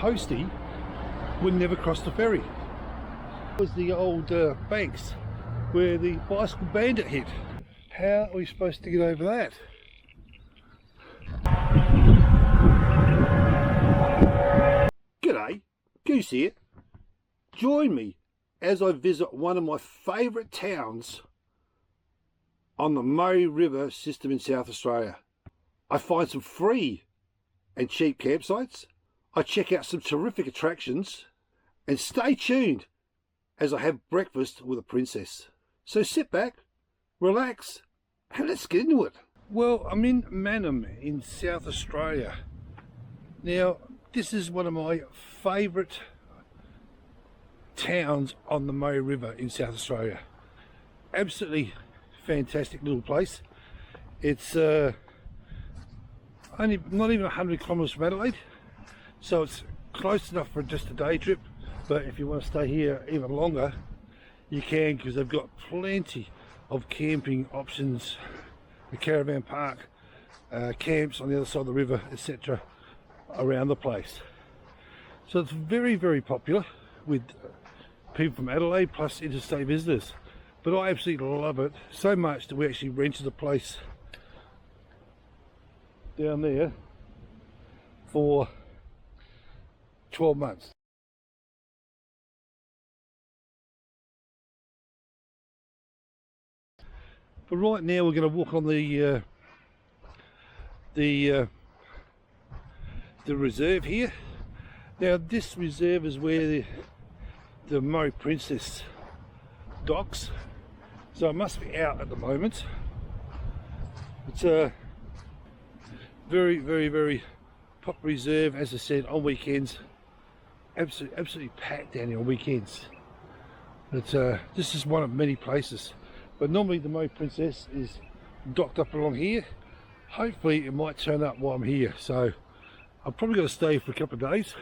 Postie would never cross the ferry. It was the old banks where the bicycle bandit hit. How are we supposed to get over that? G'day, Goose here. Join me as I visit one of my favourite towns on the Murray River system in South Australia. I find some free and cheap campsites. I check out some terrific attractions, and stay tuned as I have breakfast with a princess. So sit back, relax, and let's get into it. Well, I'm in Mannum in South Australia. Now, this is one of my favourite towns on the Murray River in South Australia. Absolutely fantastic little place. It's only not even 100 kilometres from Adelaide, so it's close enough for just a day trip. But if you want to stay here even longer, you can, because they've got plenty of camping options, the caravan park, camps on the other side of the river, etc. around the place. So it's very, very popular with people from Adelaide plus interstate visitors. But I absolutely love it so much that we actually rented a place down there for 12 months. But right now we're going to walk on the reserve here. Now this reserve is where the Murray Princess docks, so it must be out at the moment. It's a very, very, very popular reserve, as I said, on weekends. Absolutely packed down here on weekends. But this is one of many places. But normally the Murray Princess is docked up along here. Hopefully it might turn up while I'm here, so I'm probably going to stay for a couple of days.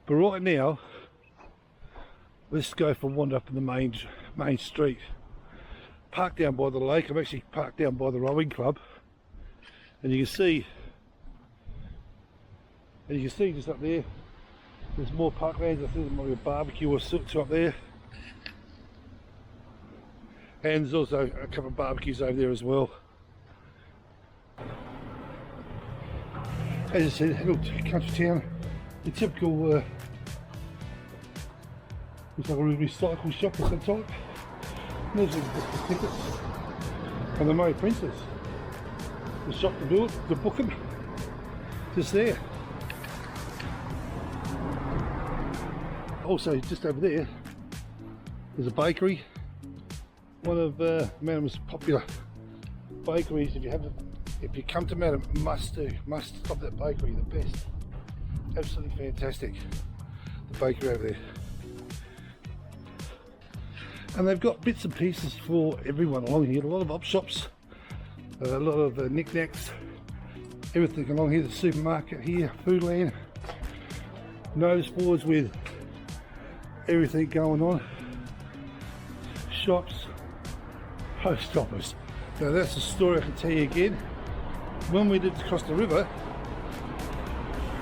But right now, let's go for a wander up in the main street. Parked down by the lake. I'm actually parked down by the rowing club, and you can see just up there, there's more parklands. I think there might be a barbecue or two up there. And there's also a couple of barbecues over there as well. As I said, a little country town. The typical, it's like a recycle shop of some type. There's the tickets. And the Murray Princess. The shop to do it, to book them. Just there. Also, just over there, there's a bakery. One of Mannum's popular bakeries. If you come to Mannum, must stop that bakery. The best, absolutely fantastic. The bakery over there, and they've got bits and pieces for everyone along here. A lot of op shops, a lot of knickknacks, everything along here. The supermarket here, Foodland, notice boards with everything going on, shops, post office. Now that's a story I can tell you again. When we lived across the river,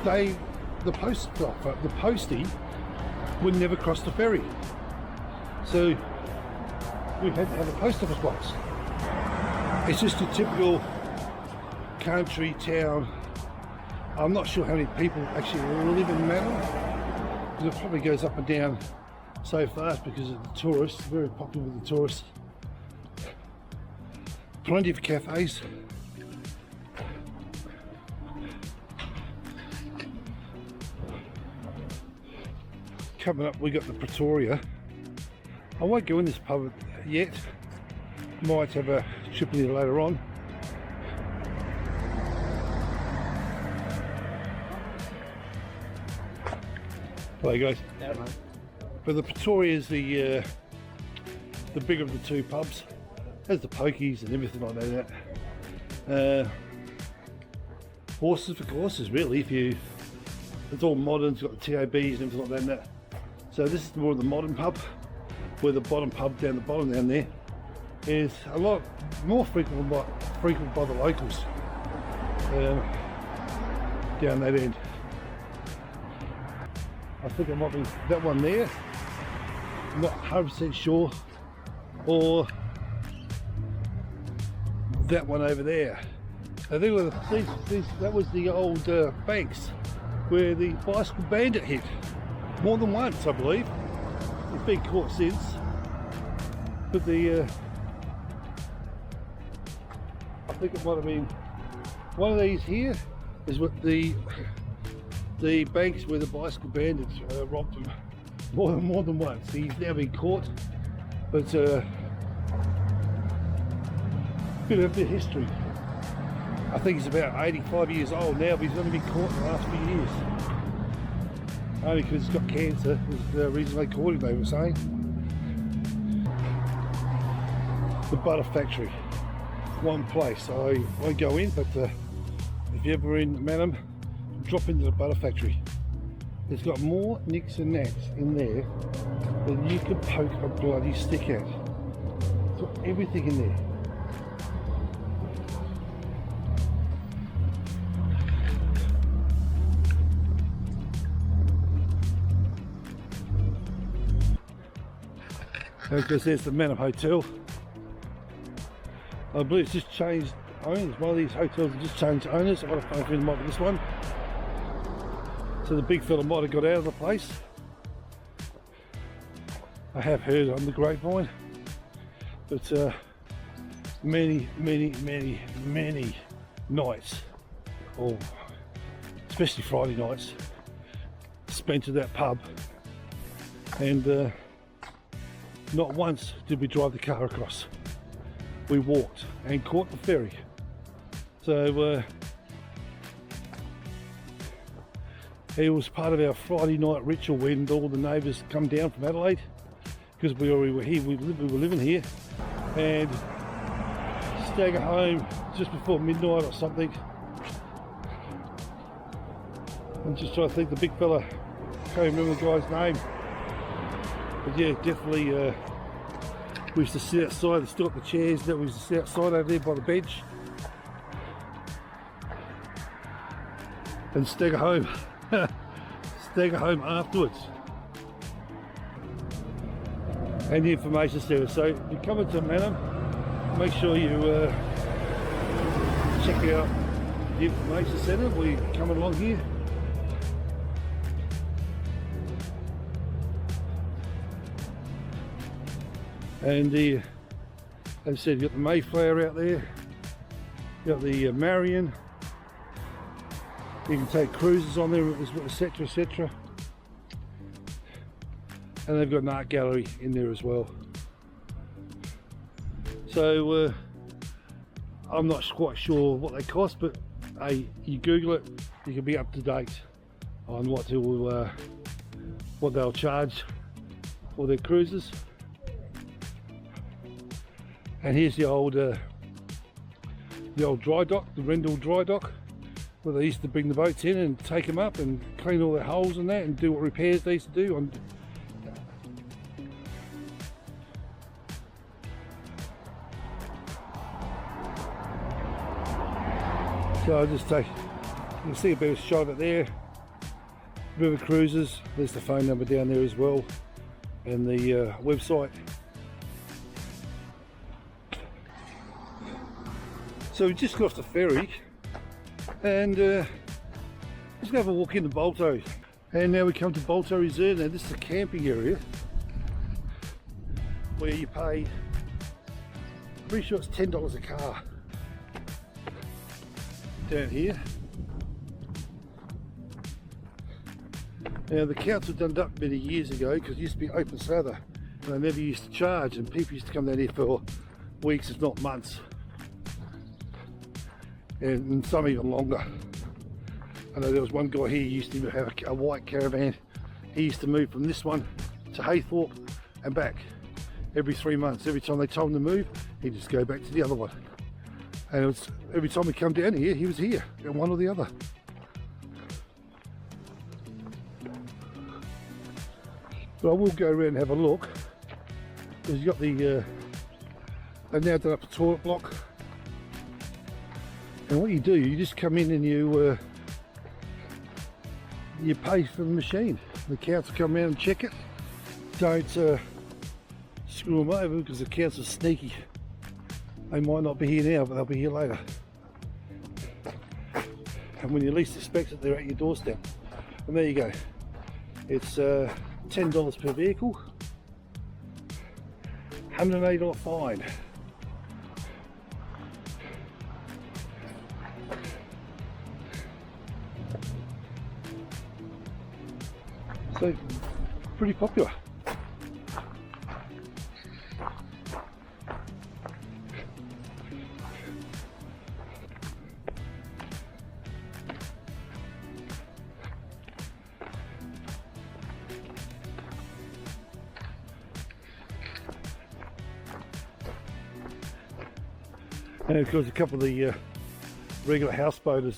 the postie would never cross the ferry, so we had to have a post office box. It's just a typical country town. I'm not sure how many people actually live in Mannum, because it probably goes up and down so fast because of the tourists. Very popular with the tourists. Plenty of cafes. Coming up, we got the Pretoria. I won't go in this pub yet. Might have a trip in here later on. Hello guys. Hello. But the Pretoria is the bigger of the two pubs. Has the pokies and everything like that. Horses for courses, really. It's all modern. It's got the TABs and everything like that. And that. So this is more of the modern pub, where the bottom pub down the bottom down there is a lot more frequent by the locals down that end. I think it might be that one there. I'm not 100% sure. Or that one over there. I think that was the old banks where the bicycle bandit hit. More than once, I believe. He's been caught since. But the I think it might have been one of these here is what the banks where the bicycle bandits robbed him more than once. He's now been caught, but bit of history. I think he's about 85 years old now, but he's only been caught in the last few years. Only because he's got cancer was the reason they caught him, they were saying. The butter factory, one place. I won't go in, but if you're ever in Mannum, drop into the butter factory. It's got more nicks and nats in there than you could poke a bloody stick at. It's got everything in there. Because there's the Mannum Hotel. I believe it's just changed owners. One of these hotels has just changed owners. I don't know if it might be this one. So the big fella might have got out of the place. I have heard on the grapevine. But many nights, or especially Friday nights, spent at that pub. And not once did we drive the car across. We walked and caught the ferry. So it was part of our Friday night ritual when all the neighbours come down from Adelaide, because we already were here, we were living here, and stagger home just before midnight or something. I'm just trying to think, the big fella, can't remember the guy's name. But yeah, definitely we used to sit outside, they still got the chairs, that we used to sit outside over there by the bench and stagger home. Stagger home afterwards. And the information centre. So if you come into Mannum, make sure you check out the information centre. We're coming along here. And as I said, you've got the Mayflower out there, you've got the Marion, you can take cruises on there, etc, etc. And they've got an art gallery in there as well. So I'm not quite sure what they cost, but hey, you Google it, you can be up to date on what they'll charge for their cruises. And here's the old dry dock, the Rendell dry dock, where they used to bring the boats in and take them up and clean all their holes and that and do what repairs they used to do on. So I'll just take, you can see a bit of a shot of it there. River Cruises, there's the phone number down there as well, and the website. So we just got off the ferry and just gonna have a walk into Bolto. And now we come to Bolto Reserve. Now this is a camping area where you pay, I'm pretty sure it's $10 a car down here. Now the council done it up many years ago because it used to be open slather and they never used to charge, and people used to come down here for weeks if not months, and some even longer. I know there was one guy here who used to have a white caravan. He used to move from this one to Haythorpe and back every 3 months. Every time they told him to move, he'd just go back to the other one. And it was, every time we come down here, he was here, in one or the other. But I will go around and have a look, because you've got the, they've now done up a toilet block. And what you do, you just come in and you you pay for the machine. The council come around and check it. Don't screw them over, because the council's sneaky. They might not be here now, but they'll be here later. And when you least expect it, they're at your doorstep. And there you go. It's $10 per vehicle, $180 fine. So, pretty popular. And of course, a couple of the regular houseboaters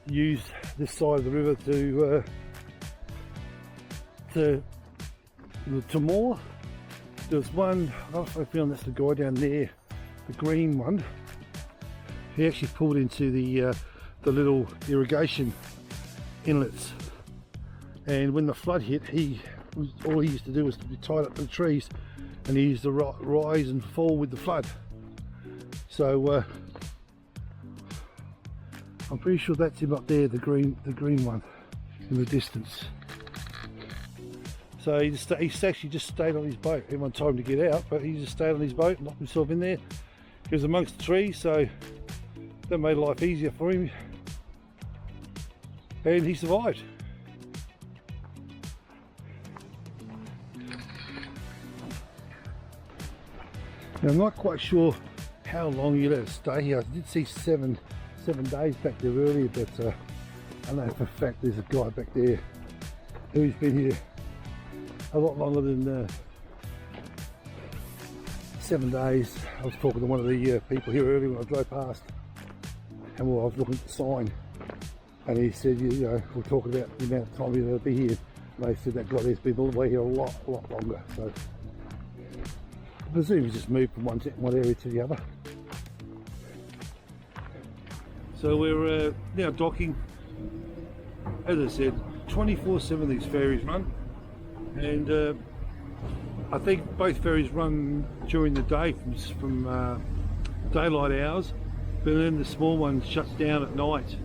use this side of the river to moor. There's one, I don't know if I found that's the guy down there, the green one. He actually pulled into the little irrigation inlets, and when the flood hit, all he used to do was to be tied up to the trees, and he used to rise and fall with the flood. So I'm pretty sure that's him up there, the green one in the distance. So he actually just stayed on his boat. Everyone told him to get out, but he just stayed on his boat and locked himself in there. He was amongst the trees, so that made life easier for him, and he survived. Now, I'm not quite sure how long you let it stay here. I did see seven days back there earlier, but I know for a fact there's a guy back there who's been here a lot longer than 7 days. I was talking to one of the people here earlier when I drove past, and I was looking at the sign, and he said, you know, we're talking about the amount of time he'll be here. And they said that guy there's been all the way here a lot longer. So I presume he's just moved from one area to the other. So we're now docking. As I said, 24/7 these ferries run, and I think both ferries run during the day from daylight hours, but then the small one shuts down at night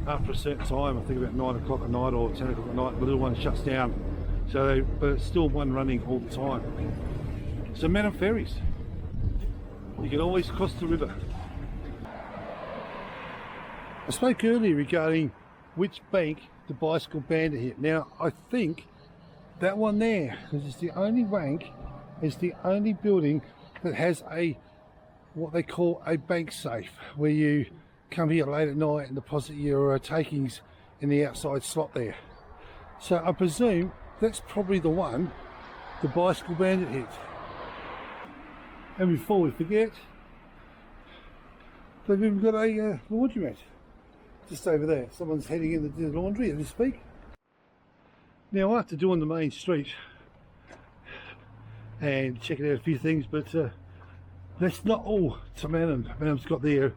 after a certain time. I think about 9 o'clock at night or 10 o'clock at night. The little one shuts down. So, but it's still one running all the time. So Mannum ferries, you can always cross the river. I spoke earlier regarding which bank the bicycle bandit hit. Now I think that one there, because it's the only bank, it's the only building that has what they call a bank safe, where you come here late at night and deposit your takings in the outside slot there. So I presume that's probably the one the bicycle bandit hit. And before we forget, they've even got a laundromat just over there. Someone's heading in to do the laundry as we speak. Now, after doing the main street and checking out a few things, but that's not all to Mannum. Mannum's got their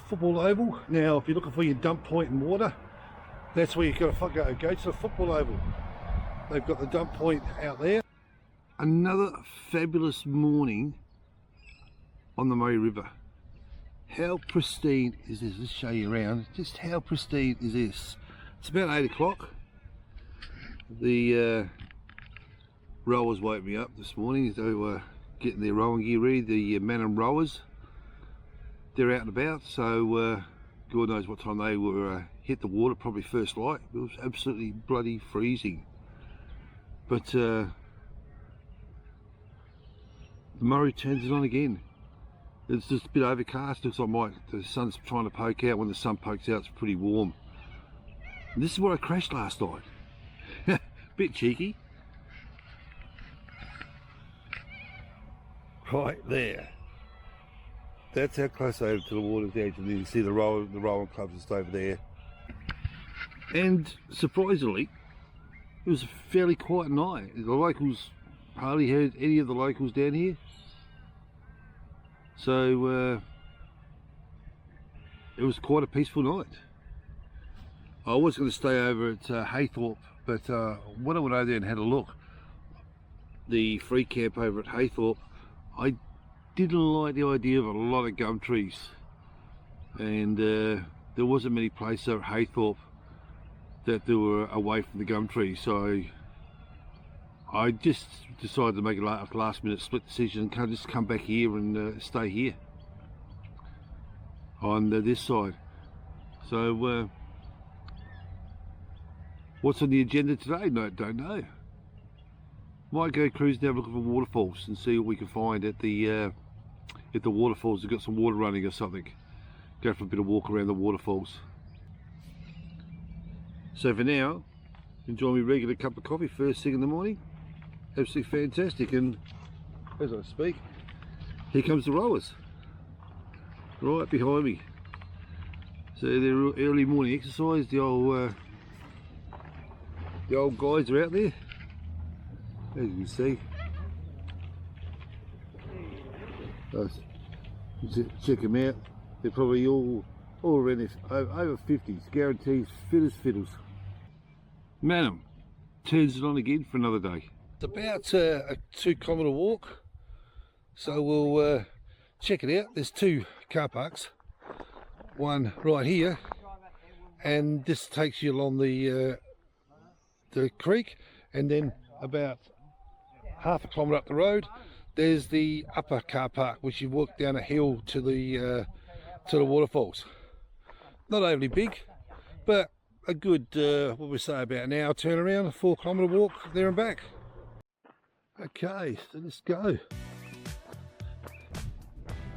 football oval. Now, if you're looking for your dump point in water, that's where you've got to go to the football oval. They've got the dump point out there. Another fabulous morning on the Murray River. How pristine is this? Let's show you around. Just how pristine is this? It's about 8 o'clock. The rowers woke me up this morning. They were getting their rowing gear ready. The Mannum rowers, they're out and about. So God knows what time they were hit the water. Probably first light. It was absolutely bloody freezing. But the Murray turns it on again. It's just a bit overcast. Looks like the sun's trying to poke out. When the sun pokes out, it's pretty warm. And this is where I crashed last night. Bit cheeky. Right there. That's how close I am to the water's edge, and you can see the rowing clubs just over there. And surprisingly, it was a fairly quiet night. The locals, hardly heard any of the locals down here. So it was quite a peaceful night. I was going to stay over at Haythorpe, but when I went over there and had a look, the free camp over at Haythorpe, I didn't like the idea of a lot of gum trees, and there wasn't many places over at Haythorpe that they were away from the gum trees, so I just decided to make a last minute split decision and just come back here and stay here on this side. So what's on the agenda today? No, don't know. Might go cruising down looking for waterfalls and see what we can find at the waterfalls. Have got some water running or something. Go for a bit of walk around the waterfalls. So for now, enjoy my regular cup of coffee first thing in the morning. Absolutely fantastic. And as I speak, here comes the rowers right behind me. So they're early morning exercise. The old guys are out there, as you can see. Check them out. They're probably all around over 50s, guarantees, fit as fiddles. Mannum turns it on again for another day. It's about a 2-kilometre walk, so we'll check it out. There's 2 car parks, one right here, and this takes you along the creek, and then about half a kilometre up the road there's the upper car park, which you walk down a hill to the waterfalls. Not overly big, but a good what we say, about an hour turnaround, a 4-kilometre walk there and back. Okay, so let's go.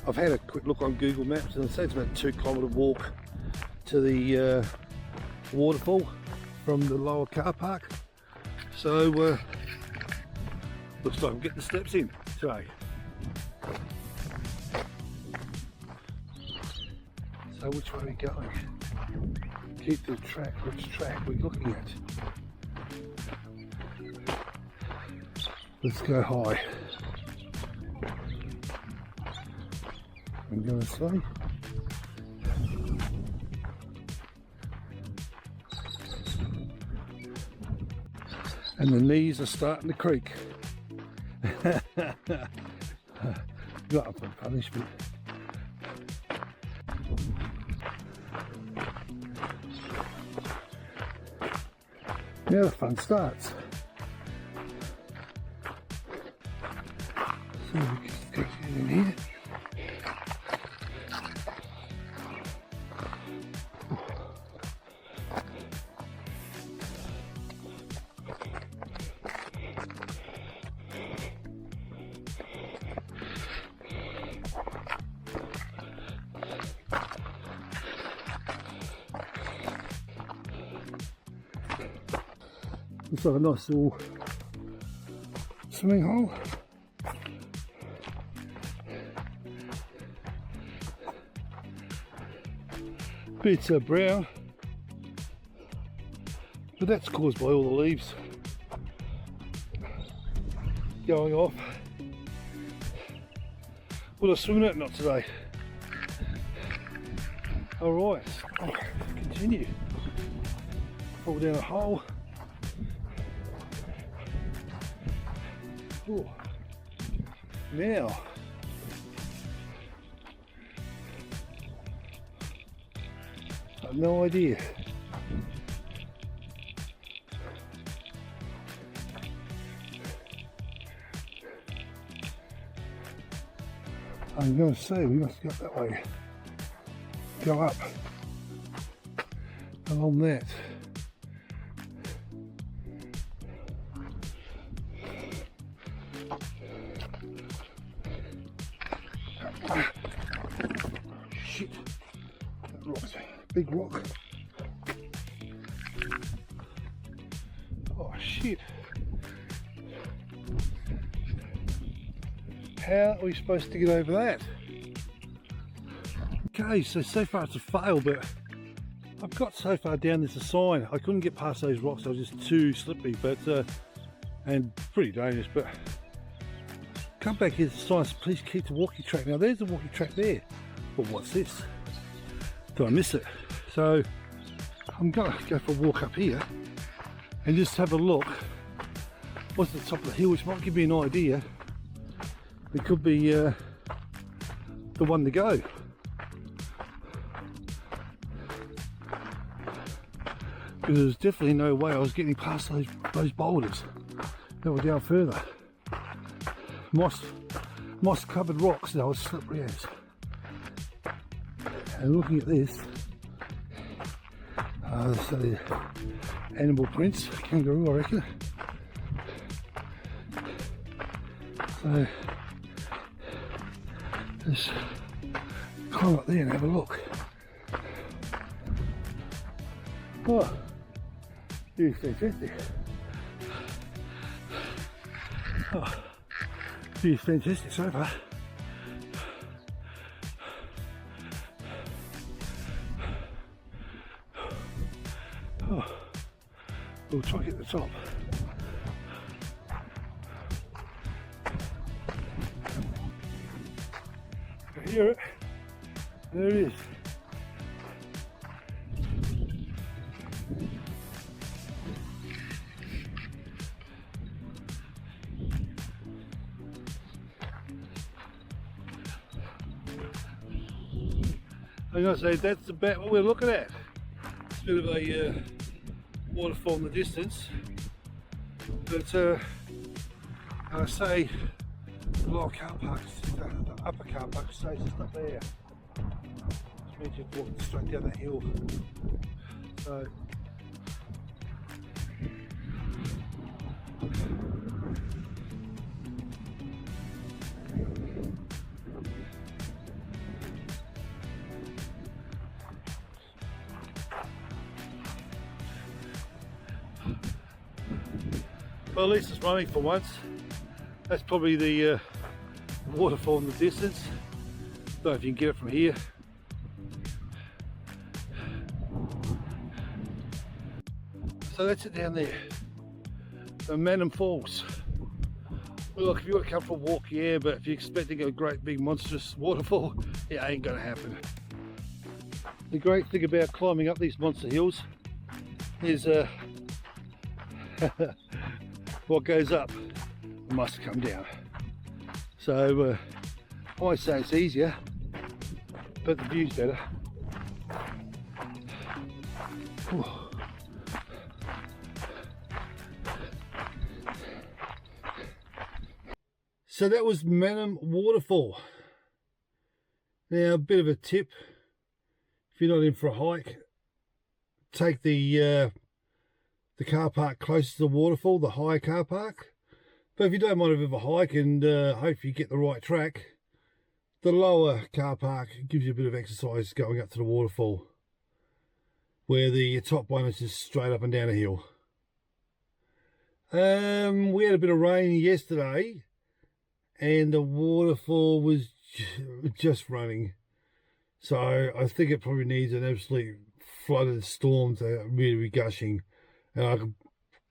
I've had a quick look on Google Maps and it says it's about a 2-kilometre walk to the waterfall from the lower car park. So looks like I'm getting the steps in today. So which way are we going? Keep the track. Which track are we looking at? Let's go high. I'm going to say. And the knees are starting to creak. Got up for punishment. Now the fun starts. So we can get in here. Looks like a nice little swimming hole. Bit brown, but that's caused by all the leaves going off. Will I swim in it? Not today. Alright, continue. Fall down a hole. Ooh. Now, I have no idea. I'm going to say we must go that way. Go up along that. Shit, that rock's a big rock. Oh shit. How are we supposed to get over that? Okay, so far it's a fail, but I've got so far down there's a sign. I couldn't get past those rocks, I was just too slippery, but and pretty dangerous, but come back here, the sign says please keep the walking track. Now there's the walking track there, but what's this? Did I miss it? So I'm gonna go for a walk up here and just have a look what's at the top of the hill, which might give me an idea. It could be the one to go. Because there's definitely no way I was getting past those boulders that were down further. Moss covered rocks that was slippery as. And looking at this, the animal prints, kangaroo I reckon. So just climb up there and have a look. Oh, it's fantastic. Oh, it's fantastic so far. Oh, we'll try to get the top. I hear it. There it is. I'm going to say that's about what we're looking at. It's a bit of a waterfall in the distance, but I say a lot of car parks, the upper car park stays just up there. Which means you're walking straight down that hill. So well, at least it's running for once. That's probably the waterfall in the distance. Don't know if you can get it from here. So that's it down there, the Mannum Falls. Well, look, if you want to come for a walk, yeah, but if you're expecting a great big monstrous waterfall, it ain't gonna happen. The great thing about climbing up these monster hills is what goes up must come down. So I won't say it's easier, but the view's better. Whew. So that was Mannum Waterfall. Now, a bit of a tip: if you're not in for a hike, take the car park closest to the waterfall, the high car park. But if you don't mind a bit of a hike and hope you get the right track, the lower car park gives you a bit of exercise going up to the waterfall, where the top one is just straight up and down a hill. We had a bit of rain yesterday and the waterfall was just running. So I think it probably needs an absolute flooded storm to really be gushing. And I can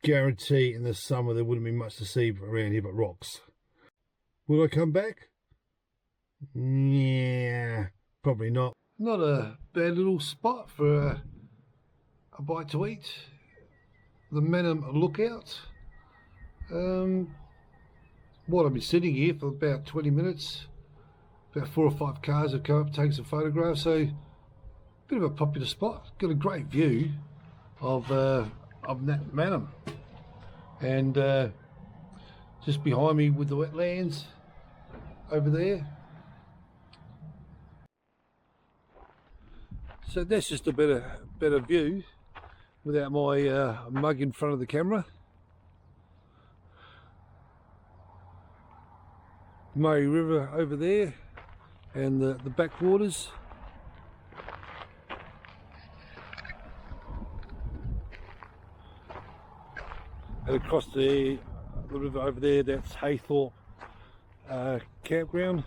guarantee in the summer there wouldn't be much to see around here but rocks. Will I come back? Yeah, probably not. Not a bad little spot for a bite to eat. The Mannum Lookout. I've been sitting here for about 20 minutes. About 4 or 5 cars have come up, taken some photographs. So, bit of a popular spot. Got a great view of Mannum, and just behind me with the wetlands over there. So that's just a better view without my mug in front of the camera. Murray River over there and the backwaters. And across the river over there, that's Haythorpe campground.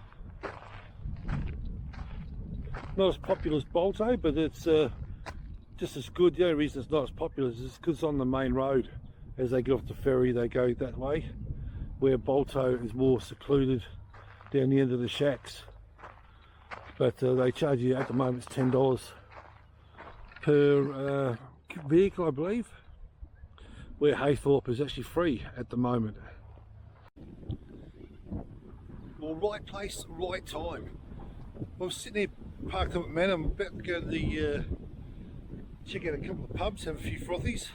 Not as popular as Bolto, but it's just as good. The only reason it's not as popular is because it's on the main road. As they get off the ferry, they go that way, where Bolto is more secluded down the end of the shacks. But they charge you, at the moment, it's $10 per vehicle, I believe, where Haythorpe is actually free at the moment. Well, right place, right time. I was sitting here parked up at Mannum, about to go to the check out a couple of pubs, have a few frothies,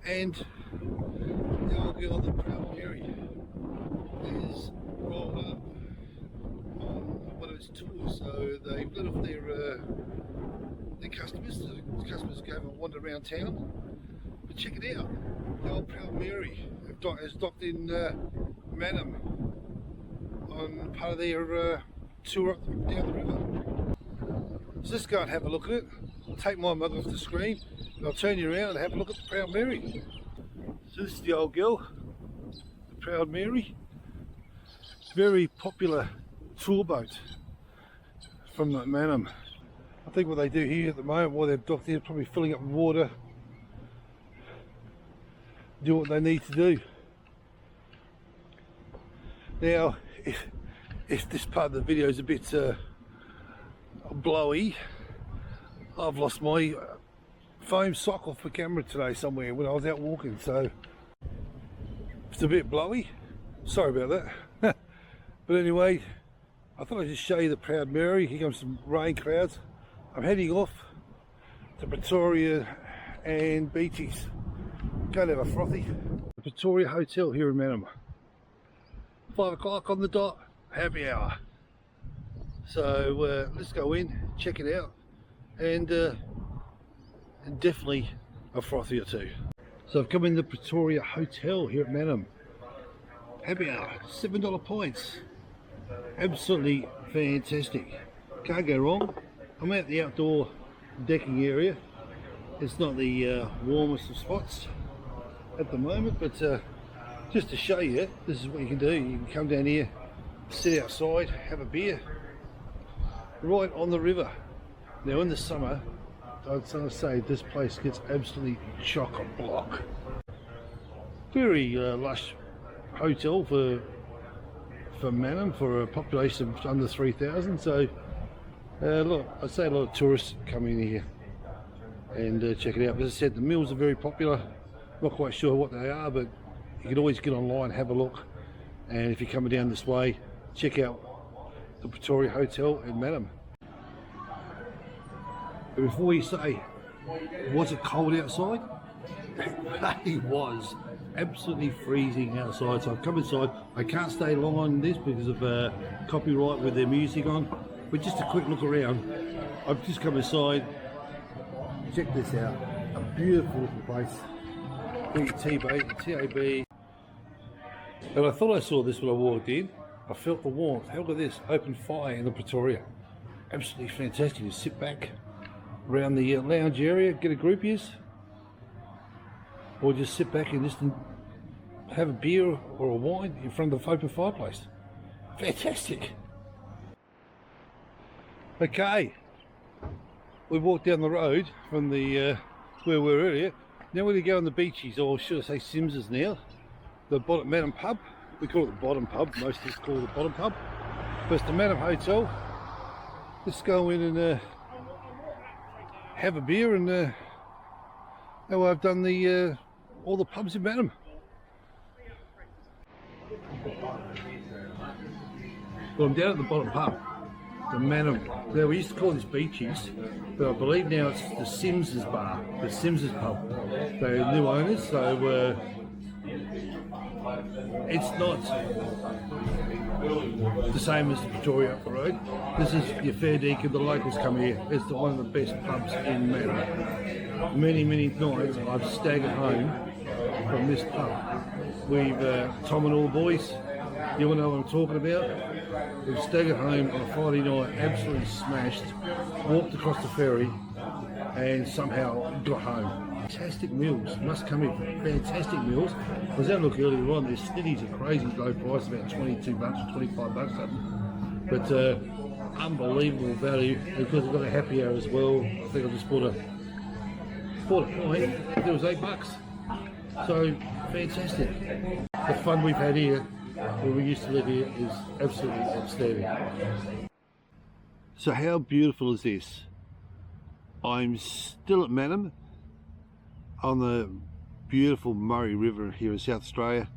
and the old girl on the Proud Mary is rolled up on one of its tours. So they've let off their customers. The customers go and wander around town. But check it out, the old Proud Mary has docked in Mannum on part of their tour up down the river. So let's go and have a look at it. I'll take my mug off the screen and I'll turn you around and have a look at the Proud Mary. So this is the old girl, the Proud Mary. Very popular tour boat from that Mannum. I think what they do here at the moment while they're docked here, probably filling up with water, do what they need to do. Now, if this part of the video is a bit blowy, I've lost my foam sock off the camera today somewhere when I was out walking, so it's a bit blowy. Sorry about that. But anyway, I thought I'd just show you the Proud Mary. Here comes some rain clouds. I'm heading off to Pretoria and Beaches. Go to have a frothy. The Pretoria Hotel here in Mannum. 5 o'clock on the dot, happy hour. So let's go in, check it out, and definitely a frothy or two. So I've come in the Pretoria Hotel here at Mannum. Happy hour, $7 points. Absolutely fantastic. Can't go wrong. I'm at the outdoor decking area. It's not the warmest of spots at the moment, but just to show you, this is what you can do. You can come down here, sit outside, have a beer, right on the river. Now in the summer, I'd say this place gets absolutely chock-a-block. Very lush hotel for Mannum, for a population of under 3,000. So look, I'd say a lot of tourists come in here and check it out. As I said, the meals are very popular. Not quite sure what they are, but you can always get online, have a look, and if you're coming down this way, check out the Pretoria Hotel in Mannum. But before you say, was it cold outside? It was absolutely freezing outside, so I've come inside. I can't stay long on this because of copyright with their music on, but just a quick look around. I've just come inside. Check this out, a beautiful little place. TAB. And I thought I saw this when I walked in. I felt the warmth. How look at this, open fire in the Pretoria. Absolutely fantastic. You sit back around the lounge area, get a groupies, or just sit back and just have a beer or a wine in front of the open fireplace. Fantastic. Okay, we walked down the road from the where we were earlier. Now we're going to go on the Beaches, or should I say Sims's now, the bottom Mannum pub. We call it the bottom pub, most of us call it the bottom pub. But it's the Mannum Hotel. Let's go in and have a beer, and now I've done the all the pubs in Mannum. Well, I'm down at the bottom pub, the Mannum. Now we used to call this Beaches, but I believe now it's the Sims's bar, the Sims's pub. They're new owners, so it's not the same as the Pretoria up the road. This is your fair dinkum, the locals come here. It's one of the best pubs in Mannum. Many nights I've staggered home from this pub. We've, Tom and all the boys, you all know what I'm talking about. We've staggered home on a Friday night, absolutely smashed, walked across the ferry and somehow got home. Fantastic meals, must come in, fantastic meals. I was having a look earlier on, their snitties are crazy low price, about 22 bucks or 25 bucks something. But unbelievable value because we've got a happy hour as well. I think I just bought a pint, it was $8. So fantastic. The fun we've had here, where we used to live here, is absolutely outstanding. So how beautiful is this? I'm still at Mannum, on the beautiful Murray River here in South Australia.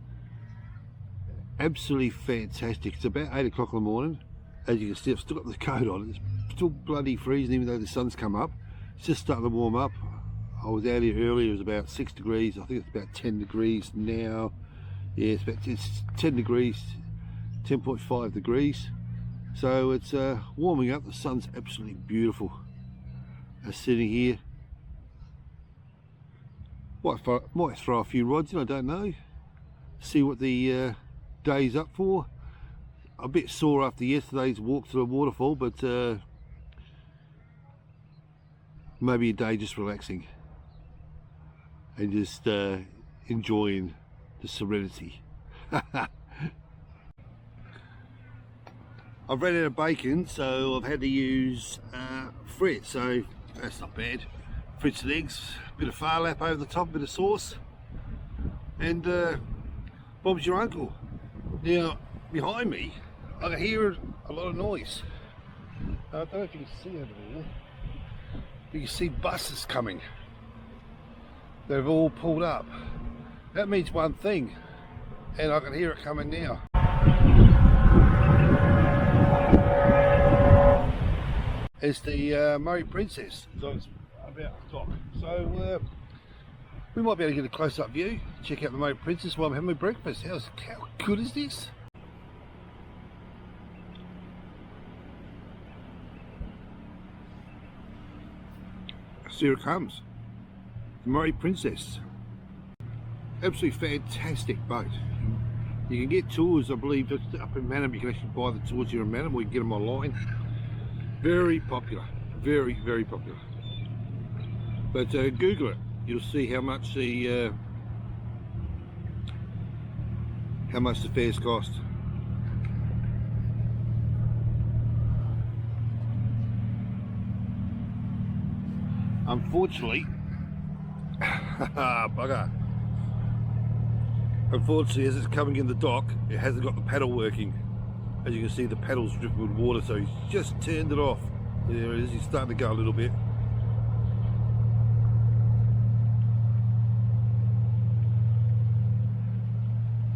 Absolutely fantastic. It's about 8 o'clock in the morning. As you can see, I've still got the coat on. It's still bloody freezing even though the sun's come up. It's just starting to warm up. I was out here earlier, it was about 6 degrees. I think it's about 10 degrees now. Yeah, it's 10 degrees, 10.5 degrees. So it's warming up. The sun's absolutely beautiful. Sitting here. Might throw a few rods in, I don't know. See what the day's up for. A bit sore after yesterday's walk to the waterfall, but maybe a day just relaxing and just enjoying the serenity. I've ran out of bacon, so I've had to use frit, so that's not bad. Frits and eggs, a bit of far lap over the top, a bit of sauce, and Bob's your uncle. Now, behind me, I can hear a lot of noise. I don't know if you can see over there. You can see buses coming. They've all pulled up. That means one thing, and I can hear it coming now. It's the Murray Princess, so it's about the dock. So we might be able to get a close-up view, check out the Murray Princess while I'm having my breakfast. How good is this? So here it comes, the Murray Princess. Absolutely fantastic boat. You can get tours, I believe, just up in Mannum. You can actually buy the tours here in Mannum, or you can get them online. Very popular, very, very popular. But Google it, you'll see how much the fares cost. Unfortunately, bugger. Unfortunately, as it's coming in the dock, it hasn't got the paddle working. As you can see, the paddle's dripping with water, so he's just turned it off. There it is, he's starting to go a little bit.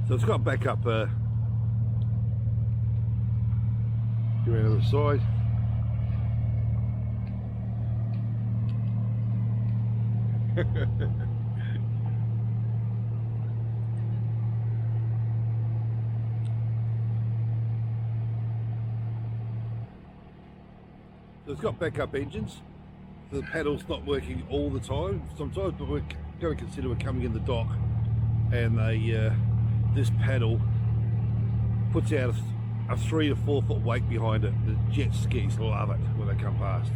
So it's got back up here around the other side. So it's got backup engines. The paddle's not working all the time sometimes, but we're going to consider we're coming in the dock, and this paddle puts out a 3 to 4 foot weight behind it. The jet skis love it when they come past.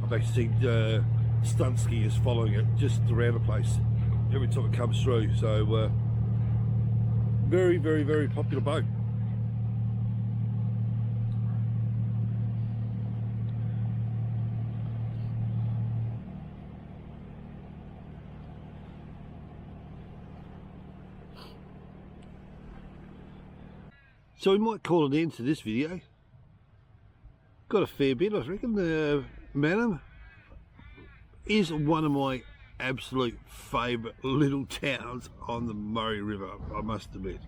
I've actually seen stunt skiers following it just around the place every time it comes through. So very, very, very popular boat. So we might call it end to this video. Got a fair bit, I reckon. Mannum is one of my absolute favourite little towns on the Murray River, I must admit.